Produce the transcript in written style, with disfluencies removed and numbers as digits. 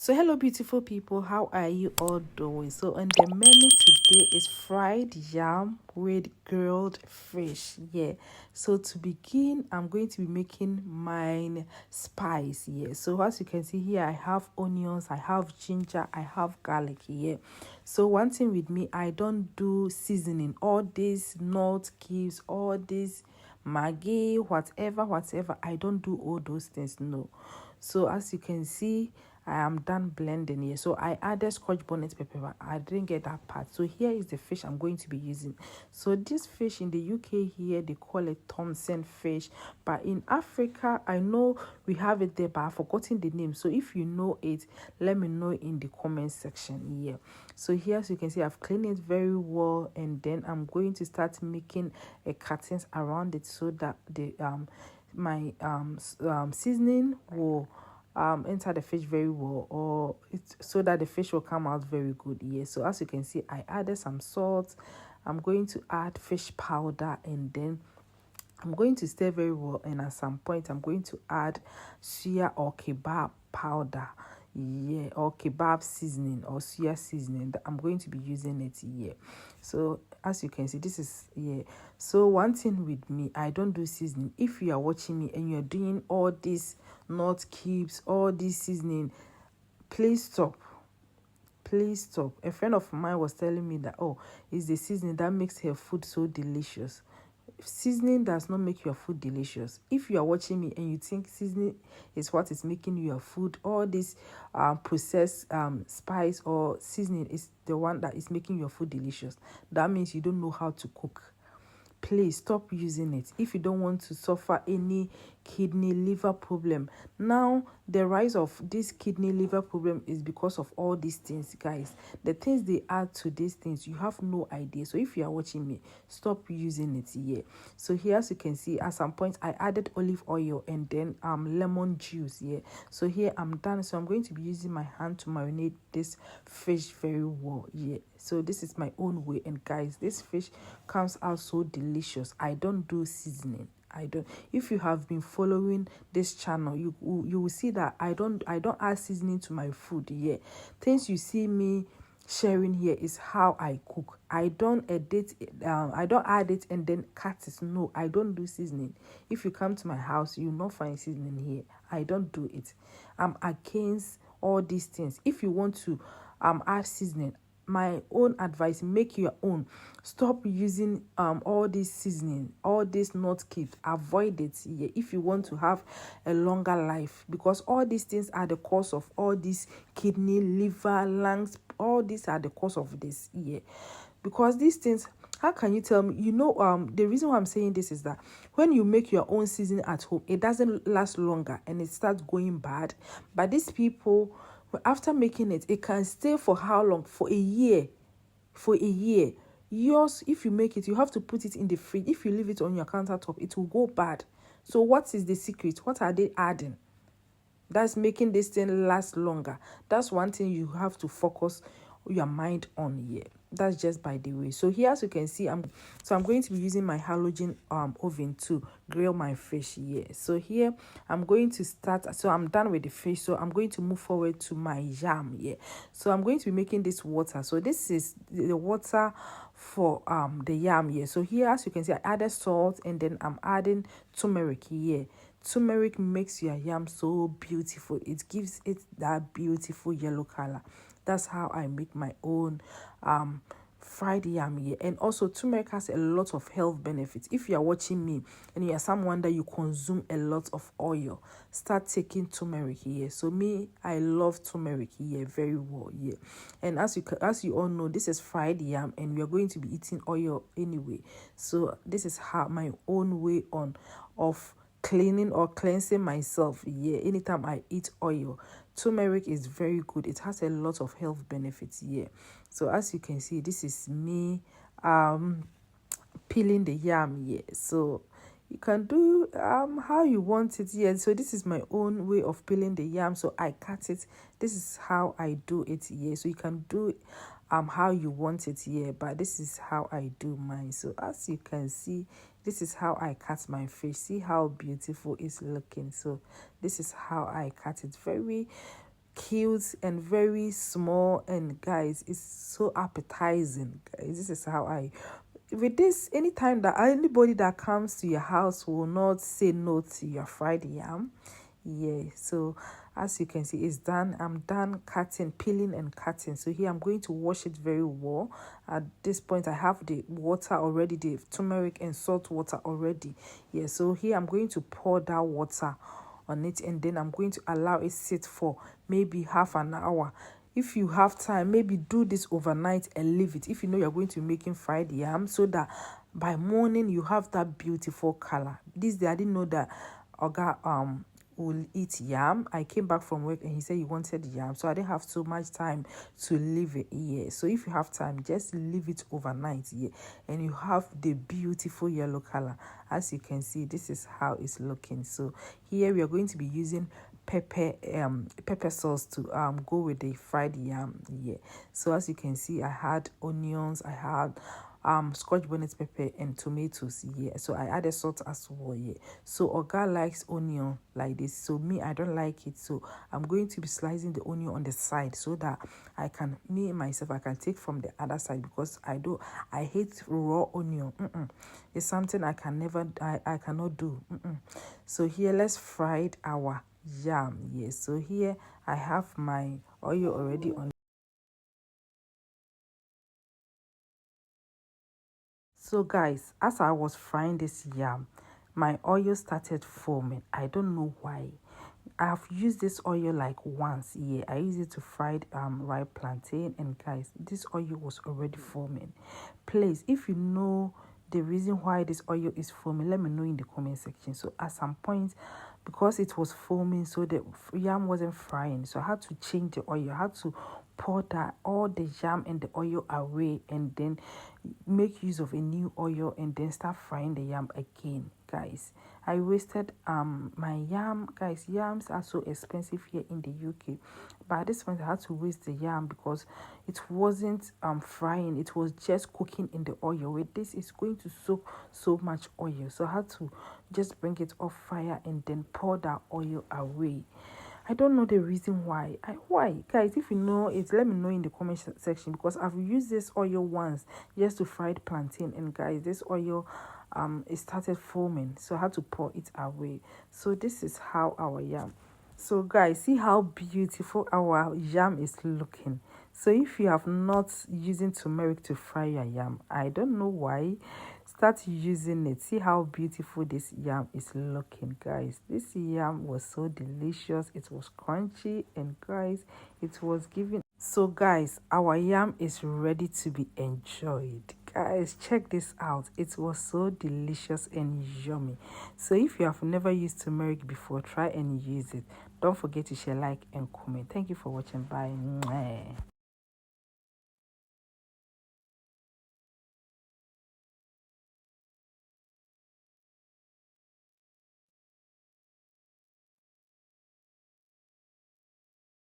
So hello beautiful people, how are you all doing? So on the menu today is fried yam with grilled fish. Yeah. So to begin, I'm going to be making mine spice. Yeah. So as you can see here, I have onions, I have ginger, I have garlic. Yeah. So one thing with me, I don't do seasoning. All these nut cubes, all these Maggi, whatever. I don't do all those things. No. So as you can see, I am done blending here. So I added scotch bonnet pepper, but I didn't get that part. So here is the fish I'm going to be using. So this fish in the UK here, they call it Thompson fish. But in Africa, I know we have it there, but I've forgotten the name. So if you know it, let me know in the comment section here. So here, as you can see, I've cleaned it very well. And then I'm going to start making a curtains around it so that the my seasoning will enter the fish very well, or it's so that the fish will come out very good. Yeah, so as you can see, I added some salt. I'm going to add fish powder, and then I'm going to stir very well, and at some point I'm going to add suya or kebab powder, yeah, or kebab seasoning or suya seasoning. I'm going to be using it here. So as you can see, this is, yeah. So one thing with me, I don't do seasoning. If you are watching me and you're doing all these nut cubes, all this seasoning, please stop. Please stop. A friend of mine was telling me that, oh, it's the seasoning that makes her food so delicious. Seasoning does not make your food delicious. If you are watching me and you think seasoning is what is making your food, all this processed spice or seasoning is the one that is making your food delicious, that means you don't know how to cook. Please stop using it if you don't want to suffer any kidney liver problem. Now the rise of this kidney liver problem is because of all these things, guys. The things they add to these things, you have no idea. So if you are watching me, stop using it here. So here, as you can see, at some point I added olive oil and then lemon juice here. So here I'm done. So I'm going to be using my hand to marinate this fish very well. Yeah, so this is my own way, and guys, this fish comes out so delicious. I don't do seasoning. I don't. If you have been following this channel, you will see that I don't add seasoning to my food. Yeah, things you see me sharing here is how I cook. I don't edit it, I don't add it and then cut it. No, I don't do seasoning. If you come to my house, you will not find seasoning here. I don't do it. I'm against all these things. If you want to add seasoning, my own advice, make your own. Stop using all this seasoning, all this nut cubes. Avoid it. Yeah, if you want to have a longer life, because all these things are the cause of all these kidney, liver, lungs. All these are the cause of this. Yeah, because these things, how can you tell me? The reason why I'm saying this is that when you make your own seasoning at home, it doesn't last longer and it starts going bad. But these people, after making it, it can stay for how long? For a year. Yours, if you make it, you have to put it in the fridge. If you leave it on your countertop, it will go bad. So what is the secret? What are they adding that's making this thing last longer? That's one thing you have to focus your mind on here. That's just by the way. So here, as you can see, I'm going to be using my halogen oven to grill my fish here. So here I'm going to start. So I'm done with the fish, so I'm going to move forward to my yam here. So I'm going to be making this water. So this is the water for the yam here. So here, as you can see, I added salt and then I'm adding turmeric here. Turmeric makes your yam so beautiful. It gives it that beautiful yellow color. That's how I make my own fried yam here. And also, turmeric has a lot of health benefits. If you are watching me and you are someone that you consume a lot of oil, start taking turmeric here. So me, I love turmeric here very well here. And as you all know, this is fried yam and we are going to be eating oil anyway. So this is how my own way of cleaning or cleansing myself. Yeah, anytime I eat oil, turmeric is very good. It has a lot of health benefits. Yeah, so as you can see, this is me peeling the yam. Yeah, so you can do how you want it. Yeah, so this is my own way of peeling the yam. So I cut it. This is how I do it. Yeah, so you can do how you want it. Yeah, but this is how I do mine. So as you can see, this is how I cut my fish. See how beautiful it's looking. So this is how I cut it. Very cute and very small, and guys, it's so appetizing, guys. This is how I, with this, anytime that anybody that comes to your house will not say no to your fried yam. Yeah, so as you can see, it's done. I'm done cutting, peeling and cutting. So here I'm going to wash it very well. At this point I have the water already, the turmeric and salt water already. Yeah, so here I'm going to pour that water on it, and then I'm going to allow it sit for maybe half an hour. If you have time, maybe do this overnight and leave it if you know you're going to be making fried yam, so that by morning you have that beautiful color. This day I didn't know that Oga will eat yam. I came back from work and he said he wanted yam, so I didn't have so much time to leave it here. So if you have time, just leave it overnight here, and you have the beautiful yellow color. As you can see, this is how it's looking. So here we are going to be using pepper sauce to go with the fried yam. Yeah, so as you can see, I had onions, I had scotch bonnet pepper and tomatoes. Yeah, so I added salt as well. Yeah, so Oga likes onion like this, so me, I don't like it. So I'm going to be slicing the onion on the side, so that I can, me myself, I can take from the other side, because I hate raw onion. It's something I can never, I cannot do. So here, let's fry our yam. Yes, so here I have my oil already on. So guys, as I was frying this yam, my oil started foaming. I don't know why. I've used this oil like once. Yeah, I used it to fry ripe plantain, and guys, this oil was already foaming. Please, if you know the reason why this oil is foaming, let me know in the comment section. So at some point, because it was foaming, so the yam wasn't frying, so I had to change the oil. I had to pour that all the yam and the oil away, and then make use of a new oil, and then start frying the yam again. Guys, I wasted my yam. Guys, yams are so expensive here in the UK, but at this point I had to waste the yam because it wasn't frying, it was just cooking in the oil. With this, it's going to soak so much oil, so I had to just bring it off fire and then pour that oil away. I don't know the reason why. Why, guys? If you know it, let me know in the comment section, because I've used this oil once just to fry the plantain, and guys, this oil it started foaming, so I had to pour it away. So this is how our yam. So guys, see how beautiful our yam is looking. So if you have not using turmeric to fry your yam, I don't know why, start using it. See how beautiful this yam is looking, guys. This yam was so delicious. It was crunchy, and guys, it was giving. So guys, our yam is ready to be enjoyed. Guys, check this out. It was so delicious and yummy. So if you have never used turmeric before, try and use it. Don't forget to share, like and comment. Thank you for watching. Bye.